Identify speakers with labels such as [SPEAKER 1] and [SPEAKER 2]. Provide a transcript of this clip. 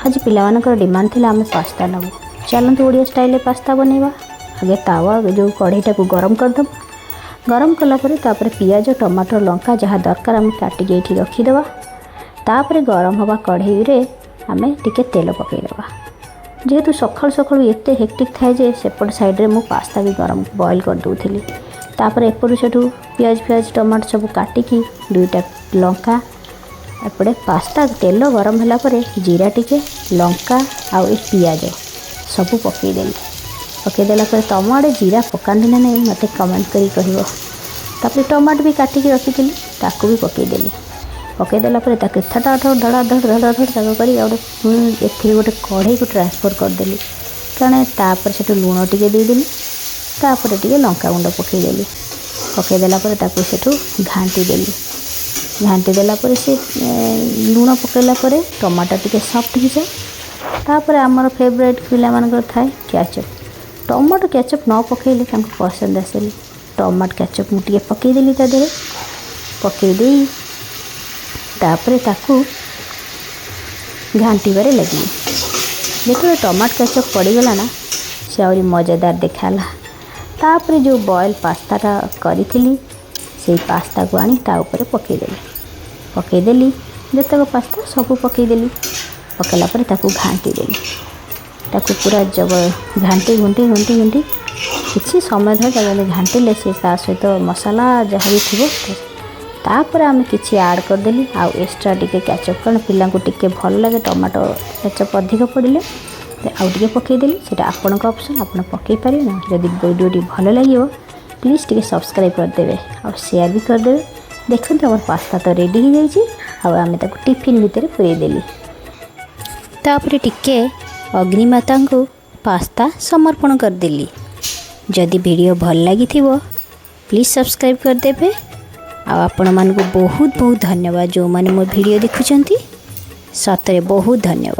[SPEAKER 1] आज पिलामानकर डिमांड थिला आम पास्ता नबू चलतु ओडिया स्टाइल पास्ता बनैबा। आगे तावा जो कढ़ईटा को गरम करदे। गरम कलापर तापर पियाज टमाटर लंका जहाँ दरकार आम काटिकी ये रखीदे। तापर गरम हवा कढ़ई रे आम टिके तेल पकईदे। जेहेतु सकाल सकाल एते हेक्टिक थाए जे सेपट साइड रे मु पास्ता भी गरम बॉईल कर दूथली। तापर एपटू सेठू पियाज फियाज टमाटर सब काटिकी दुईटा लंका एपटे पास्ता तेल गरम होला परे जीरा टिके लंका आउ ए पियाज सब पकईदेली। पकईदेला पर तम आड़े जीरा पकांदी ना नहीं मत कमेंट करी कहब। तापर टमाटर भी काटिकी रखी ताकू भी पकईदेली। पकईदेला पर थटा धड़ा धड़ धड़ा धड़ ताक कर गोटे कढ़ई को ट्रांसफर करदेली। कारण तापर से लुण टिके देदेली। तापर टिके लंका गुंड पकईदेली। पकईदेला पर ताकू सेठू घांटी देली। घांटी देला पर से लुण पकईला पर टमाटर टिके सॉफ्ट हो जाए। तापर आमर फेवरेट पिलामानकर थाए केचप। टमाटो केचप न पकईले पसंद आसेली। टमाटो केचप मुझे पकईदेली ता देहरे पकईदे तापर ताकू घांटी बारे लगी। जो टमाटो केचप पड़गला ना से आहरी मजेदार देखाला। तापर जो बॉयल पास्ताटा करी से पास्ता को आनी ता ऊपर पकईदेली। जितक पास्ता सब पकईदेली। पकईला पर ताकू घांटी देली। ताकू पूरा जब घांटी घुंटी घुंटी घुंटी किसी समय धर घांटिले से सहित मसाला जहाँ भी थी तापर आम किसी आड करदेली। आउ एक्स्ट्रा टिके केचप कारण पिला टिके भल लगे टमाटो केचप अधिक पड़े आउ टिके पकईदेली। से आपण ऑप्शन आप पकई पारे ना। जदि वीडियोटी भल लगे प्लीज़ टिके सब्सक्राइब करदे और शेयर भी करदे। देखते आम पास्ता तो रेडी हो जाए। आम टिफिन भितर पूरेदेली। तापर टिके अग्निमाता को पास्ता समर्पण करदेली। जदि वीडियो भल लगी प्लीज़ सब्सक्राइब करदे। आपण मानक बहुत बहुत धन्यवाद जो माने मो वीडियो देखुचंती। सतरे बहुत धन्यवाद।